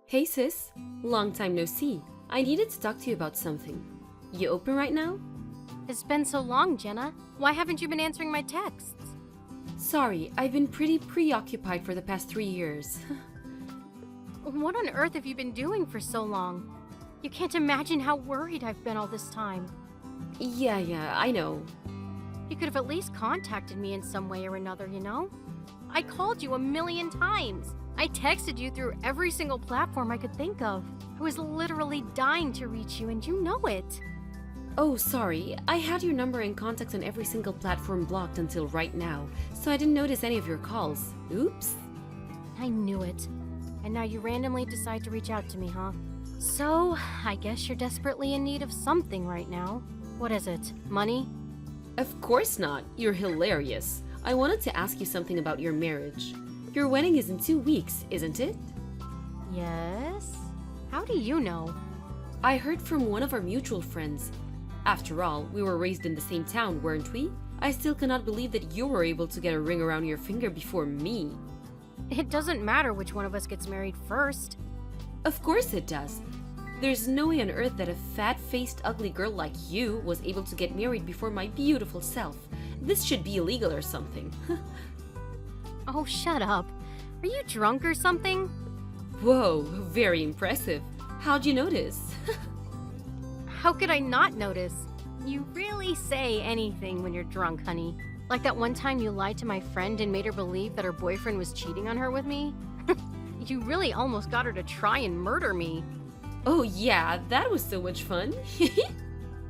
Hey sis, long time no see. I needed to talk to you about something. You open right now? It's been so long, Jenna. Why haven't you been answering my texts? Sorry, I've been pretty preoccupied for the past 3 years. What on earth have you been doing for so long? You can't imagine how worried I've been all this time. Yeah, I know. You could have at least contacted me in some way or another, you know? I called you 1,000,000 times. I texted you through every single platform I could think of. I was literally dying to reach you, and you know it. Oh, sorry. I had your number and contacts on every single platform blocked until right now, so I didn't notice any of your calls. Oops. I knew it. And now you randomly decide to reach out to me, huh? So, I guess you're desperately in need of something right now. What is it? Money? Of course not. You're hilarious. I wanted to ask you something about your marriage. Your wedding is in 2 weeks, isn't it? Yes? How do you know? I heard from one of our mutual friends. After all, we were raised in the same town, weren't we? I still cannot believe that you were able to get a ring around your finger before me. It doesn't matter which one of us gets married first. Of course it does. There's no way on earth that a fat-faced, ugly girl like you was able to get married before my beautiful self. This should be illegal or something. Oh, shut up. Are you drunk or something? Whoa, very impressive. How'd you notice? How could I not notice? You really say anything when you're drunk, honey. Like that one time you lied to my friend and made her believe that her boyfriend was cheating on her with me. You really almost got her to try and murder me. Oh yeah, that was so much fun.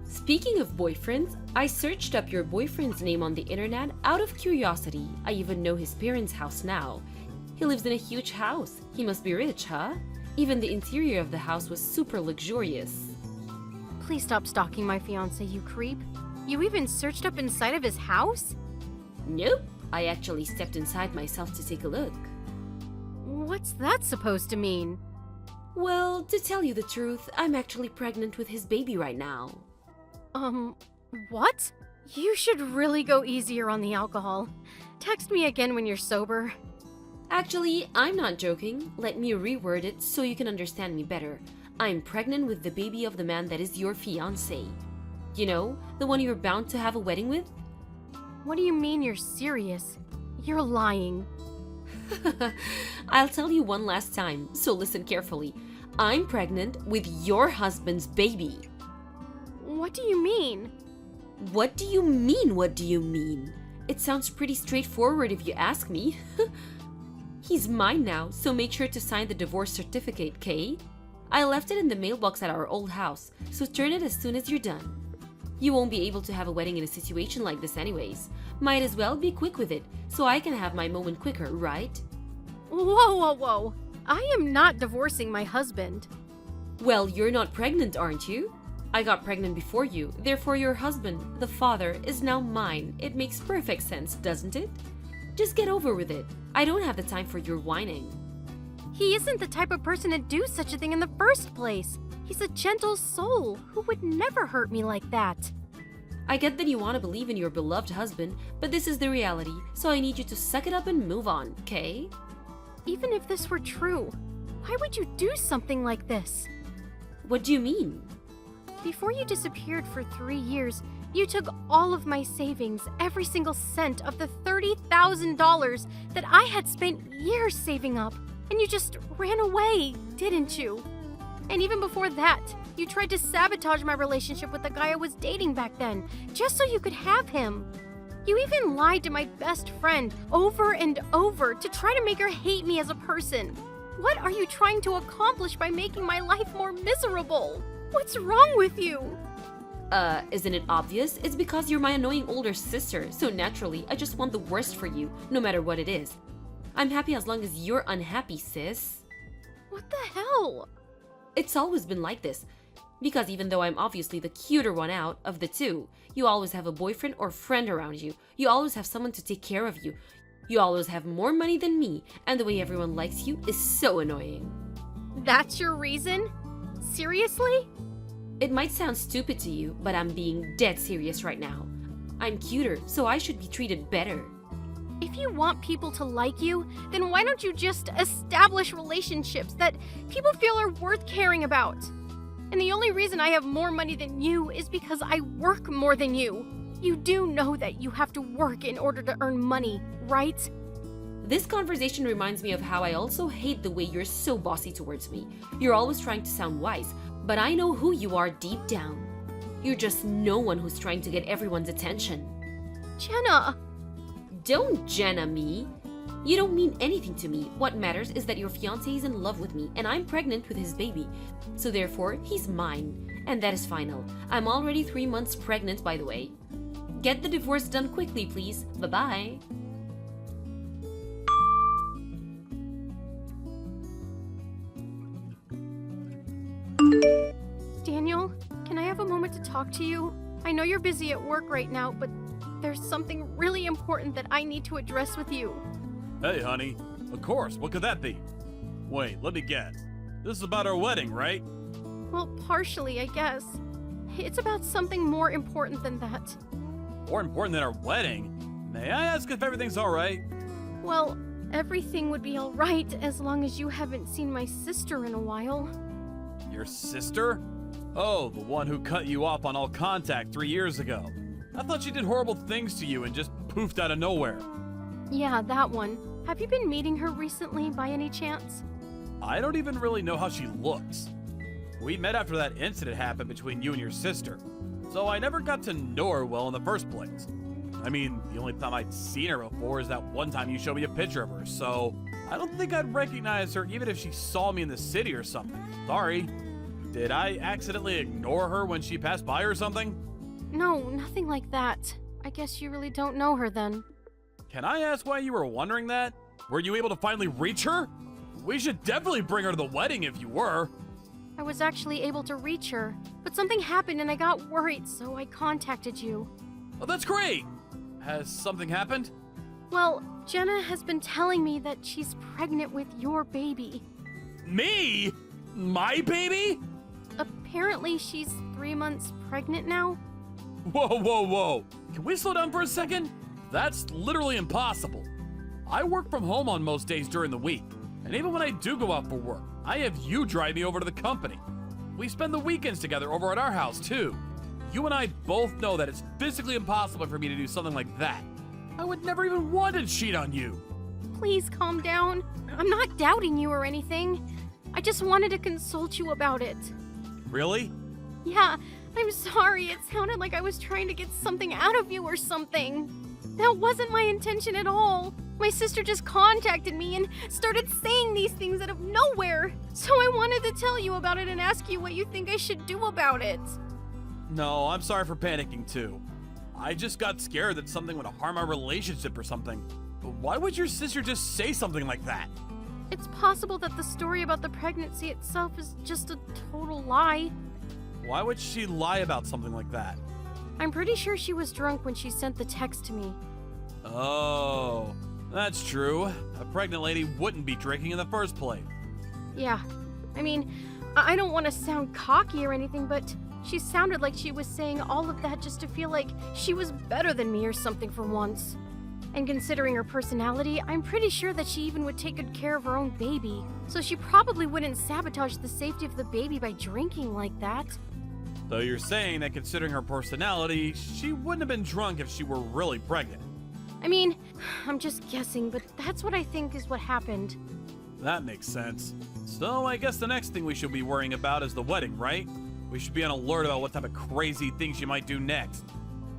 Speaking of boyfriends, I searched up your boyfriend's name on the internet out of curiosity. I even know his parents' house now. He lives in a huge house. He must be rich, huh? Even the interior of the house was super luxurious. Please stop stalking my fiance, you creep. You even searched up inside of his house? Nope, I actually stepped inside myself to take a look. What's that supposed to mean? Well, to tell you the truth, I'm actually pregnant with his baby right now. What? You should really go easier on the alcohol. Text me again when you're sober. Actually, I'm not joking. Let me reword it so you can understand me better. I'm pregnant with the baby of the man that is your fiance. You know, the one you're bound to have a wedding with? What do you mean you're serious? You're lying. I'll tell you one last time, so listen carefully. I'm pregnant with your husband's baby. What do you mean? What do you mean, what do you mean? It sounds pretty straightforward if you ask me. He's mine now, so make sure to sign the divorce certificate, Kay? I left it in the mailbox at our old house, so turn it as soon as you're done. You won't be able to have a wedding in a situation like this anyways. Might as well be quick with it, so I can have my moment quicker, right? Whoa. I am not divorcing my husband. Well, you're not pregnant, aren't you? I got pregnant before you, therefore your husband, the father, is now mine. It makes perfect sense, doesn't it? Just get over with it. I don't have the time for your whining. He isn't the type of person to do such a thing in the first place. He's a gentle soul who would never hurt me like that. I get that you want to believe in your beloved husband, but this is the reality, so I need you to suck it up and move on, okay? Even if this were true, why would you do something like this? What do you mean? Before you disappeared for 3 years, you took all of my savings, every single cent of the $30,000 that I had spent years saving up, and you just ran away, didn't you? And even before that, you tried to sabotage my relationship with the guy I was dating back then, just so you could have him. You even lied to my best friend over and over to try to make her hate me as a person. What are you trying to accomplish by making my life more miserable? What's wrong with you? Isn't it obvious? It's because you're my annoying older sister, so naturally, I just want the worst for you, no matter what it is. I'm happy as long as you're unhappy, sis. What the hell? It's always been like this. Because even though I'm obviously the cuter one out of the two, you always have a boyfriend or friend around you. You always have someone to take care of you. You always have more money than me, and the way everyone likes you is so annoying. That's your reason? Seriously? It might sound stupid to you, but I'm being dead serious right now. I'm cuter, so I should be treated better. If you want people to like you, then why don't you just establish relationships that people feel are worth caring about? And the only reason I have more money than you is because I work more than you. You do know that you have to work in order to earn money, right? This conversation reminds me of how I also hate the way you're so bossy towards me. You're always trying to sound wise, but I know who you are deep down. You're just no one who's trying to get everyone's attention. Jenna! Don't Jenna me. You don't mean anything to me. What matters is that your fiancé is in love with me and I'm pregnant with his baby. So therefore, he's mine. And that is final. I'm already 3 months pregnant, by the way. Get the divorce done quickly, please. Bye-bye. Daniel, can I have a moment to talk to you? I know you're busy at work right now, but there's something really important that I need to address with you. Hey, honey. Of course. What could that be? Wait, let me guess. This is about our wedding, right? Well, partially, I guess. It's about something more important than that. More important than our wedding? May I ask if everything's alright? Well, everything would be alright as long as you haven't seen my sister in a while. Your sister? Oh, the one who cut you off on all contact 3 years ago. I thought she did horrible things to you and just poofed out of nowhere. Yeah, that one. Have you been meeting her recently by any chance? I don't even really know how she looks. We met after that incident happened between you and your sister, so I never got to know her well in the first place. I mean, the only time I'd seen her before is that one time you showed me a picture of her, so I don't think I'd recognize her even if she saw me in the city or something. Sorry. Did I accidentally ignore her when she passed by or something? No, nothing like that. I guess you really don't know her then. Can I ask why you were wondering that? Were you able to finally reach her? We should definitely bring her to the wedding if you were. I was actually able to reach her, but something happened and I got worried, so I contacted you. Oh, that's great. Has something happened? Well, Jenna has been telling me that she's pregnant with your baby. Me? My baby? Apparently, she's 3 months pregnant now. Whoa, whoa, whoa. Can we slow down for a second? That's literally impossible. I work from home on most days during the week, and even when I do go out for work, I have you drive me over to the company. We spend the weekends together over at our house, too. You and I both know that it's physically impossible for me to do something like that. I would never even want to cheat on you. Please calm down. I'm not doubting you or anything. I just wanted to consult you about it. Really? Yeah, I'm sorry. It sounded like I was trying to get something out of you or something. That wasn't my intention at all. My sister just contacted me and started saying these things out of nowhere. So I wanted to tell you about it and ask you what you think I should do about it. No, I'm sorry for panicking too. I just got scared that something would harm our relationship or something. But why would your sister just say something like that? It's possible that the story about the pregnancy itself is just a total lie. Why would she lie about something like that? I'm pretty sure she was drunk when she sent the text to me. Oh, that's true. A pregnant lady wouldn't be drinking in the first place. Yeah, I mean, I don't want to sound cocky or anything, but she sounded like she was saying all of that just to feel like she was better than me or something for once. And considering her personality, I'm pretty sure that she even would take good care of her own baby. So she probably wouldn't sabotage the safety of the baby by drinking like that. So you're saying that considering her personality, she wouldn't have been drunk if she were really pregnant. I mean, I'm just guessing, but that's what I think is what happened. That makes sense. So I guess the next thing we should be worrying about is the wedding, right? We should be on alert about what type of crazy things she might do next.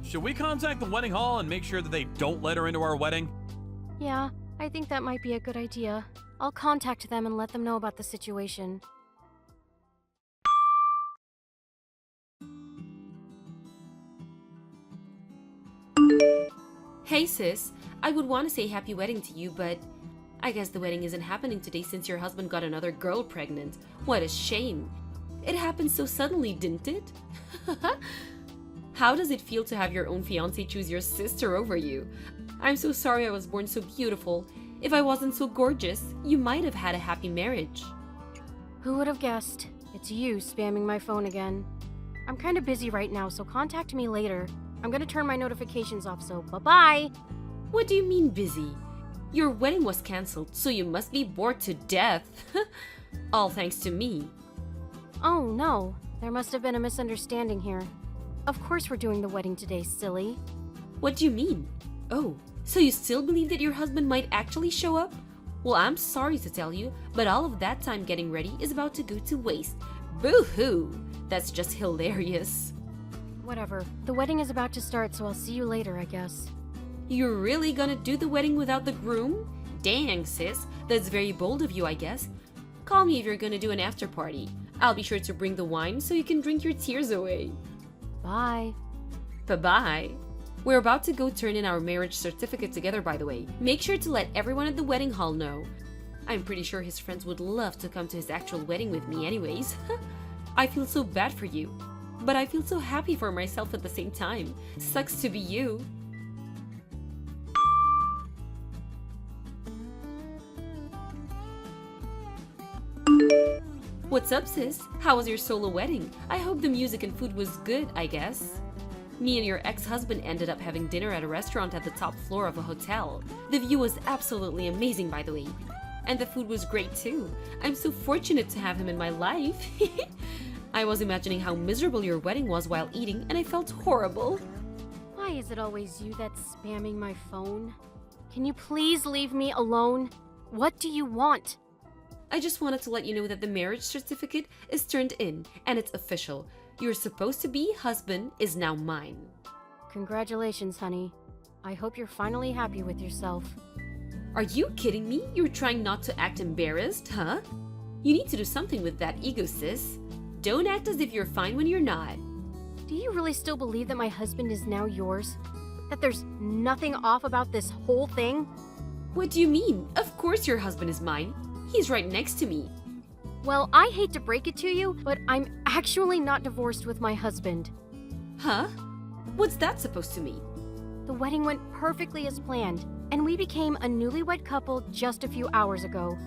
Should we contact the wedding hall and make sure that they don't let her into our wedding? Yeah, I think that might be a good idea. I'll contact them and let them know about the situation. Hey sis, I would want to say happy wedding to you, but I guess the wedding isn't happening today since your husband got another girl pregnant. What a shame. It happened so suddenly, didn't it? How does it feel to have your own fiancé choose your sister over you? I'm so sorry I was born so beautiful. If I wasn't so gorgeous, you might have had a happy marriage. Who would have guessed? It's you spamming my phone again. I'm kind of busy right now, so contact me later. I'm gonna turn my notifications off, so bye-bye! What do you mean busy? Your wedding was cancelled, so you must be bored to death. All thanks to me. Oh no, there must have been a misunderstanding here. Of course we're doing the wedding today, silly. What do you mean? Oh, so you still believe that your husband might actually show up? Well, I'm sorry to tell you, but all of that time getting ready is about to go to waste. Boo-hoo! That's just hilarious. Whatever. The wedding is about to start, so I'll see you later, I guess. You're really gonna do the wedding without the groom? Dang, sis. That's very bold of you, I guess. Call me if you're gonna do an after party. I'll be sure to bring the wine so you can drink your tears away. Bye. Bye-bye. We're about to go turn in our marriage certificate together, by the way. Make sure to let everyone at the wedding hall know. I'm pretty sure his friends would love to come to his actual wedding with me anyways. I feel so bad for you. But I feel so happy for myself at the same time. Sucks to be you. What's up, sis? How was your solo wedding? I hope the music and food was good, I guess. Me and your ex-husband ended up having dinner at a restaurant at the top floor of a hotel. The view was absolutely amazing, by the way. And the food was great too. I'm so fortunate to have him in my life. I was imagining how miserable your wedding was while eating, and I felt horrible. Why is it always you that's spamming my phone? Can you please leave me alone? What do you want? I just wanted to let you know that the marriage certificate is turned in, and it's official. Your supposed to be husband is now mine. Congratulations, honey. I hope you're finally happy with yourself. Are you kidding me? You're trying not to act embarrassed, huh? You need to do something with that ego, sis. Don't act as if you're fine when you're not. Do you really still believe that my husband is now yours? That there's nothing off about this whole thing? What do you mean? Of course your husband is mine. He's right next to me. Well, I hate to break it to you, but I'm actually not divorced with my husband. Huh? What's that supposed to mean? The wedding went perfectly as planned, and we became a newlywed couple just a few hours ago.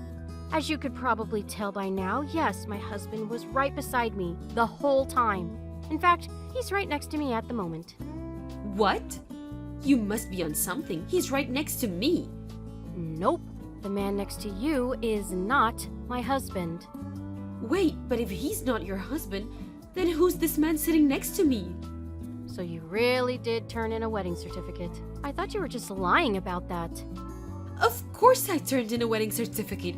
As you could probably tell by now, yes, my husband was right beside me the whole time. In fact, he's right next to me at the moment. What? You must be on something. He's right next to me. Nope. The man next to you is not my husband. Wait, but if he's not your husband, then who's this man sitting next to me? So you really did turn in a wedding certificate. I thought you were just lying about that. Of course I turned in a wedding certificate.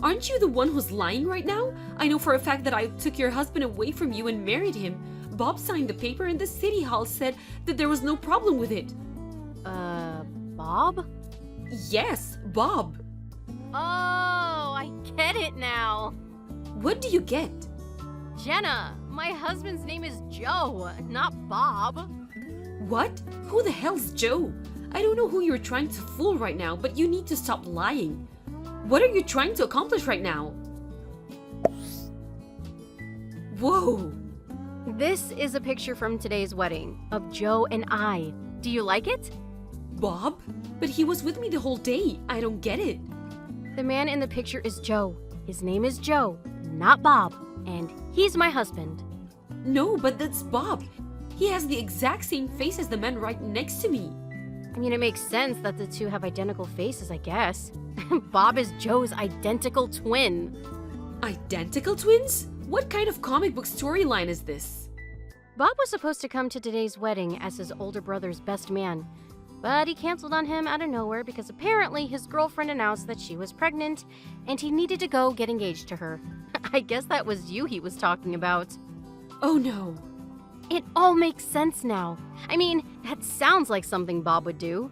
Aren't you the one who's lying right now? I know for a fact that I took your husband away from you and married him. Bob signed the paper and the city hall said that there was no problem with it. Bob? Yes, Bob. Oh, I get it now. What do you get? Jenna, my husband's name is Joe, not Bob. What? Who the hell's Joe? I don't know who you're trying to fool right now, but you need to stop lying. What are you trying to accomplish right now? Whoa! This is a picture from today's wedding of Joe and I. Do you like it? Bob? But he was with me the whole day. I don't get it. The man in the picture is Joe. His name is Joe, not Bob, and he's my husband. No, but that's Bob. He has the exact same face as the man right next to me. I mean, it makes sense that the two have identical faces, I guess. Bob is Joe's identical twin. Identical twins? What kind of comic book storyline is this? Bob was supposed to come to today's wedding as his older brother's best man, but he canceled on him out of nowhere because apparently his girlfriend announced that she was pregnant and he needed to go get engaged to her. I guess that was you he was talking about. Oh no. It all makes sense now. I mean, that sounds like something Bob would do.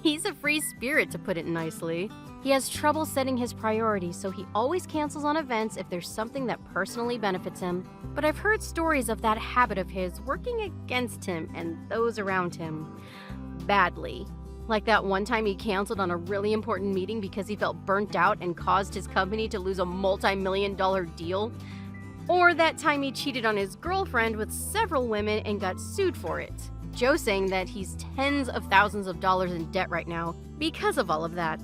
He's a free spirit, to put it nicely. He has trouble setting his priorities, so he always cancels on events if there's something that personally benefits him. But I've heard stories of that habit of his working against him and those around him. Badly. Like that one time he canceled on a really important meeting because he felt burnt out and caused his company to lose a multi-million-dollar deal. Or that time he cheated on his girlfriend with several women and got sued for it. Joe saying that he's tens of thousands of dollars in debt right now because of all of that.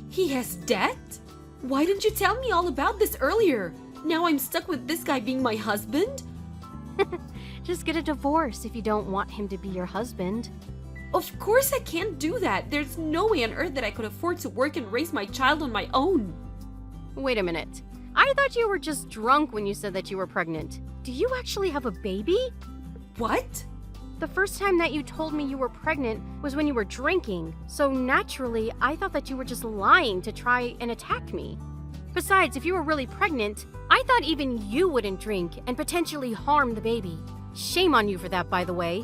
He has debt? Why didn't you tell me all about this earlier? Now I'm stuck with this guy being my husband? Just get a divorce if you don't want him to be your husband. Of course I can't do that. There's no way on earth that I could afford to work and raise my child on my own. Wait a minute. I thought you were just drunk when you said that you were pregnant. Do you actually have a baby? What? The first time that you told me you were pregnant was when you were drinking, so naturally, I thought that you were just lying to try and attack me. Besides, if you were really pregnant, I thought even you wouldn't drink and potentially harm the baby. Shame on you for that, by the way.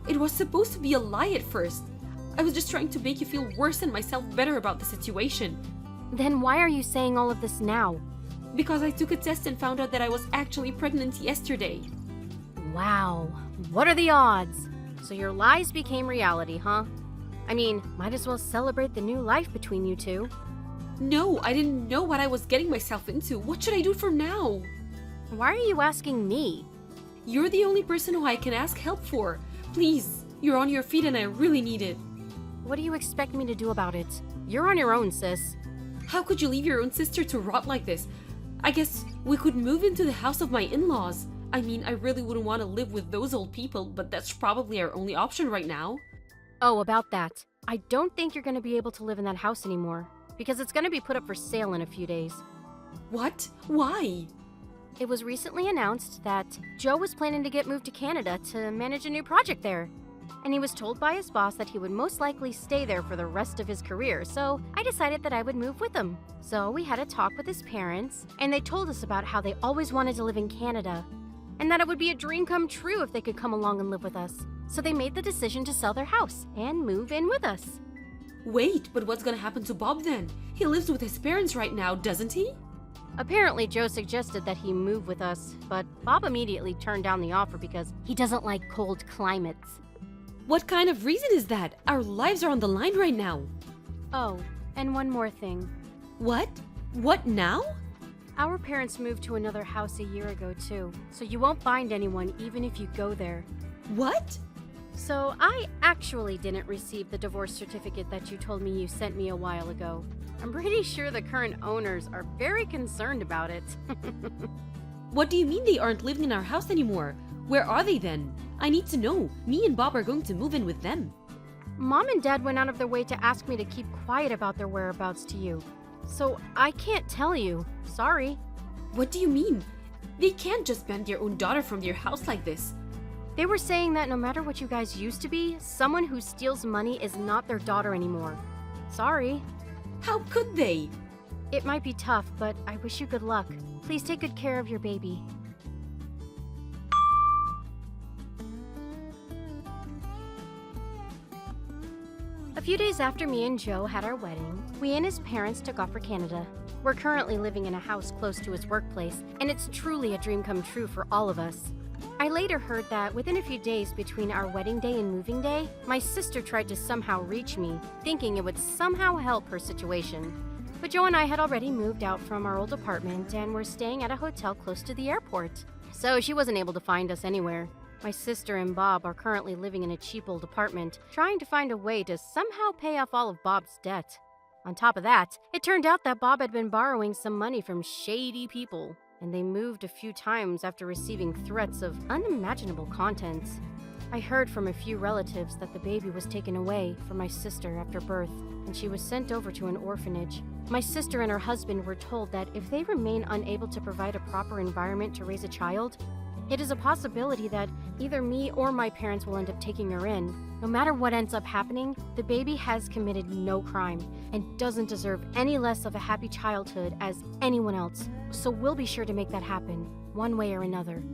It was supposed to be a lie at first. I was just trying to make you feel worse and myself better about the situation. Then why are you saying all of this now? Because I took a test and found out that I was actually pregnant yesterday. Wow, what are the odds? So your lies became reality, huh? I mean, might as well celebrate the new life between you two. No, I didn't know what I was getting myself into. What should I do from now? Why are you asking me? You're the only person who I can ask help for. Please, you're on your feet and I really need it. What do you expect me to do about it? You're on your own, sis. How could you leave your own sister to rot like this? I guess we could move into the house of my in-laws. I mean, I really wouldn't want to live with those old people, but that's probably our only option right now. Oh, about that. I don't think you're going to be able to live in that house anymore, because it's going to be put up for sale in a few days. What? Why? It was recently announced that Joe was planning to get moved to Canada to manage a new project there. And he was told by his boss that he would most likely stay there for the rest of his career, so I decided that I would move with him. So we had a talk with his parents, and they told us about how they always wanted to live in Canada, and that it would be a dream come true if they could come along and live with us. So they made the decision to sell their house and move in with us. Wait, but what's gonna happen to Bob then? He lives with his parents right now, doesn't he? Apparently, Joe suggested that he move with us, but Bob immediately turned down the offer because he doesn't like cold climates. What kind of reason is that? Our lives are on the line right now. Oh, and one more thing. What? What now? Our parents moved to another house a year ago too, so you won't find anyone even if you go there. What? So I actually didn't receive the divorce certificate that you told me you sent me a while ago. I'm pretty sure the current owners are very concerned about it. What do you mean they aren't living in our house anymore? Where are they then? I need to know. Me and Bob are going to move in with them. Mom and Dad went out of their way to ask me to keep quiet about their whereabouts to you. So I can't tell you. Sorry. What do you mean? They can't just ban their own daughter from their house like this. They were saying that no matter what you guys used to be, someone who steals money is not their daughter anymore. Sorry. How could they? It might be tough, but I wish you good luck. Please take good care of your baby. A few days after me and Joe had our wedding, we and his parents took off for Canada. We're currently living in a house close to his workplace, and it's truly a dream come true for all of us. I later heard that within a few days between our wedding day and moving day, my sister tried to somehow reach me, thinking it would somehow help her situation. But Joe and I had already moved out from our old apartment and were staying at a hotel close to the airport, so she wasn't able to find us anywhere. My sister and Bob are currently living in a cheap old apartment, trying to find a way to somehow pay off all of Bob's debt. On top of that, it turned out that Bob had been borrowing some money from shady people, and they moved a few times after receiving threats of unimaginable contents. I heard from a few relatives that the baby was taken away from my sister after birth, and she was sent over to an orphanage. My sister and her husband were told that if they remain unable to provide a proper environment to raise a child, it is a possibility that either me or my parents will end up taking her in. No matter what ends up happening, the baby has committed no crime and doesn't deserve any less of a happy childhood as anyone else. So we'll be sure to make that happen, one way or another.